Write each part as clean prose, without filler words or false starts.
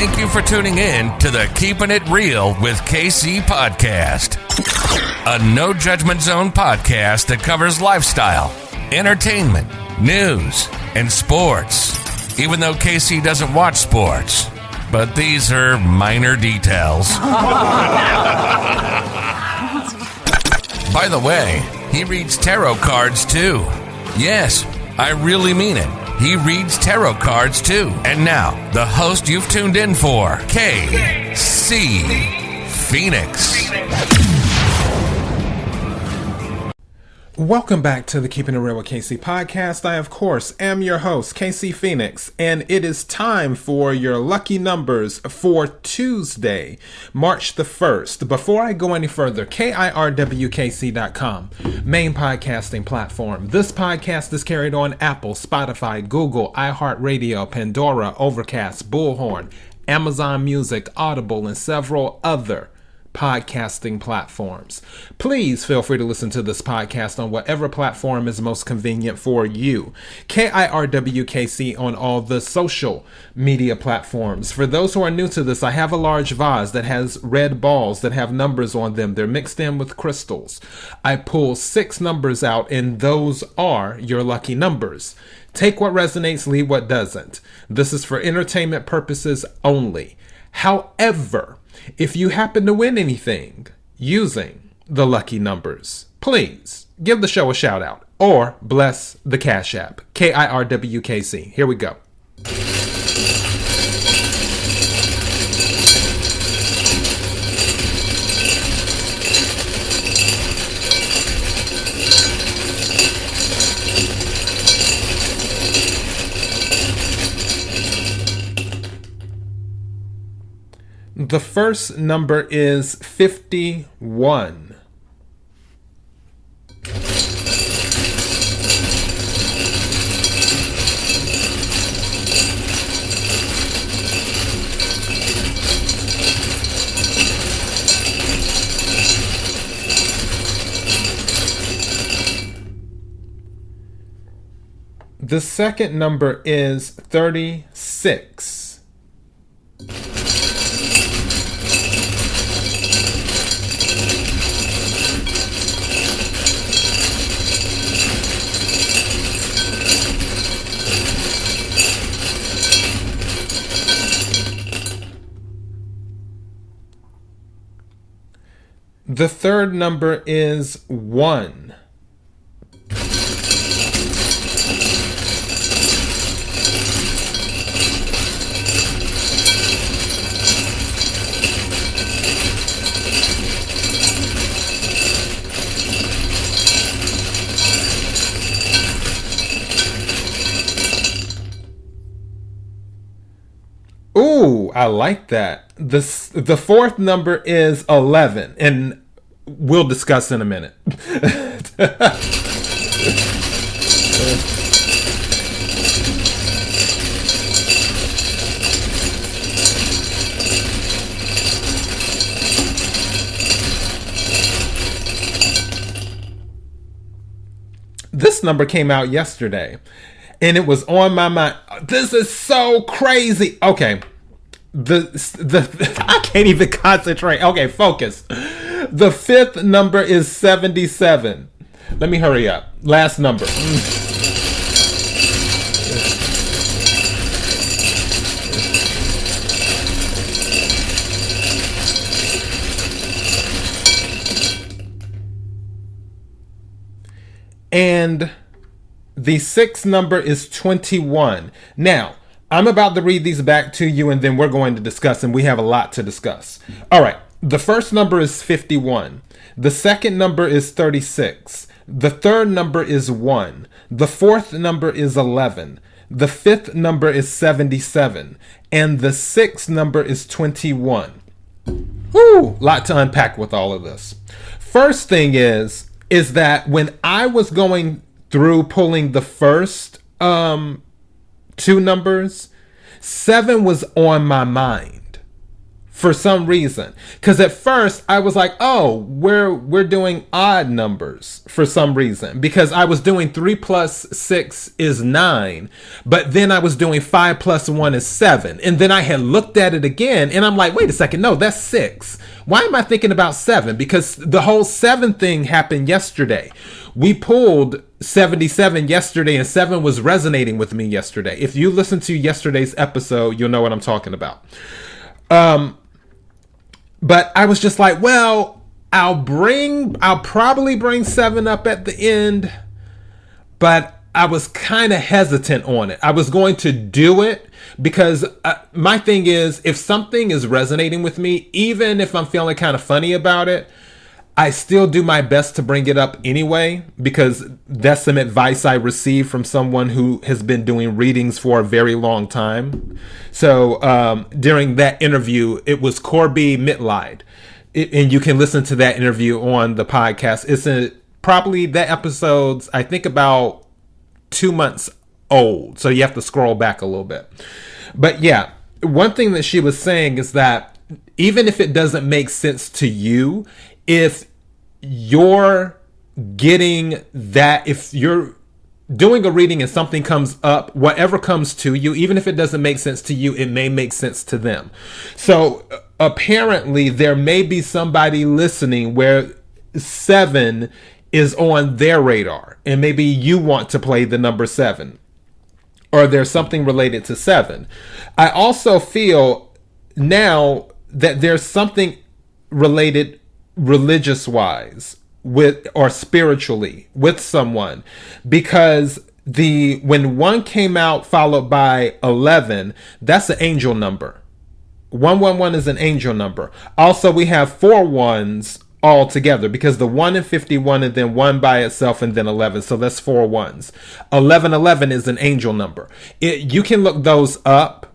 Thank you for tuning in to the Keeping It Real with KC podcast, a no judgment zone podcast that covers lifestyle, entertainment, news, and sports. Even though KC doesn't watch sports, but these are minor details. By the way, he reads tarot cards too. Yes, I really mean it. He reads tarot cards too. And now, the host you've tuned in for, KC Phoenix. Welcome back to the Keeping It Real with KC podcast. I, of course, am your host, KC Phoenix, and it is time for your lucky numbers for Tuesday, March the 1st. Before I go any further, kirwkc.com, main podcasting platform. This podcast is carried on Apple, Spotify, Google, iHeartRadio, Pandora, Overcast, Bullhorn, Amazon Music, Audible, and several other podcasting platforms. Please feel free to listen to this podcast on whatever platform is most convenient for you. KIRWKC on all the social media platforms. For those who are new to this, I have a large vase that has red balls that have numbers on them. They're mixed in with crystals. I pull 6 numbers out, and those are your lucky numbers. Take what resonates, leave what doesn't. This is for entertainment purposes only. However, if you happen to win anything using the lucky numbers, please give the show a shout out or bless the CashApp, KIRWKC. Here we go. The first number is 51. The second number is 36. The third number is 1. Ooh, I like that. The fourth number is 11, and we'll discuss in a minute. This number came out yesterday, and it was on my mind. This is so crazy. Okay. I can't even concentrate. Okay, focus. The fifth number is 77. Let me hurry up. Last number. And the sixth number is 21. Now, I'm about to read these back to you, and then we're going to discuss, and we have a lot to discuss. All right. The first number is 51. The second number is 36. The third number is 1. The fourth number is 11. The fifth number is 77. And the sixth number is 21. Whew, lot to unpack with all of this. First thing is that when I was going through pulling the first 2 numbers, 7 was on my mind for some reason. Because at first I was like, oh, we're doing odd numbers for some reason. Because I was doing 3 plus 6 is 9. But then I was doing 5 plus 1 is 7. And then I had looked at it again and I'm like, wait a second, no, that's 6. Why am I thinking about 7? Because the whole 7 thing happened yesterday. We pulled 77 yesterday and 7 was resonating with me yesterday. If you listen to yesterday's episode, you'll know what I'm talking about. But I was just like, well, I'll probably bring 7 up at the end, but I was kind of hesitant on it. I was going to do it because my thing is, if something is resonating with me, even if I'm feeling kind of funny about it, I still do my best to bring it up anyway, because that's some advice I received from someone who has been doing readings for a very long time. So during that interview, it was Corby Mitleid. And you can listen to that interview on the podcast. It's probably that episode's, I think, about 2 months old. So you have to scroll back a little bit. But yeah, one thing that she was saying is that even if it doesn't make sense to you, if you're getting that, if you're doing a reading and something comes up, whatever comes to you, even if it doesn't make sense to you, it may make sense to them. So apparently there may be somebody listening where 7 is on their radar, and maybe you want to play the number 7, or there's something related to 7. I also feel now that there's something related religious wise with, or spiritually with someone, because when 1 came out followed by 11, that's an angel number. 111 is an angel number. Also, we have 4 1s all together, because the 1 and 51 and then 1 by itself and then 11, so that's 4 1s. 1111 is an angel number. You can look those up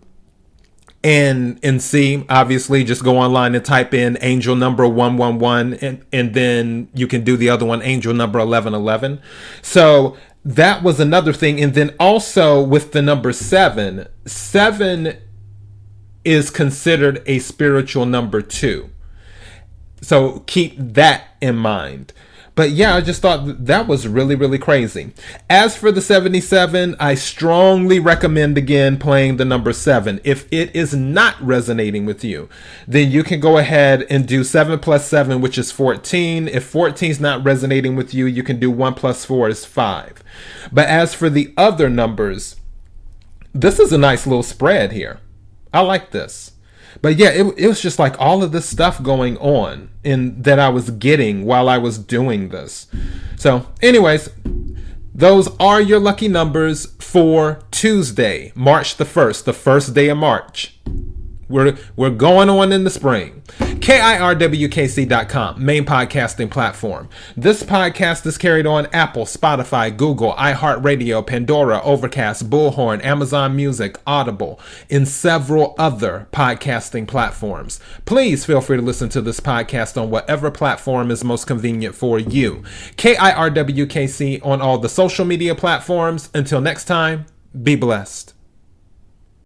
and see. Obviously, just go online and type in angel number 111, and then you can do the other one, angel number 1111. So that was another thing. And then also with the number 7 is considered a spiritual number too. So keep that in mind. But yeah, I just thought that was really, really crazy. As for the 77, I strongly recommend again playing the number 7. If it is not resonating with you, then you can go ahead and do 7 plus 7, which is 14. If 14 is not resonating with you, you can do 1 plus 4 is 5. But as for the other numbers, this is a nice little spread here. I like this. But yeah, it was just like all of this stuff going on that I was getting while I was doing this. So anyways, those are your lucky numbers for Tuesday, March the 1st, the first day of March. We're going on in the spring. kirwkc.com, main podcasting platform. This podcast is carried on Apple, Spotify, Google, iHeartRadio, Pandora, Overcast, Bullhorn, Amazon Music, Audible, and several other podcasting platforms. Please feel free to listen to this podcast on whatever platform is most convenient for you. kirwkc on all the social media platforms. Until next time, be blessed.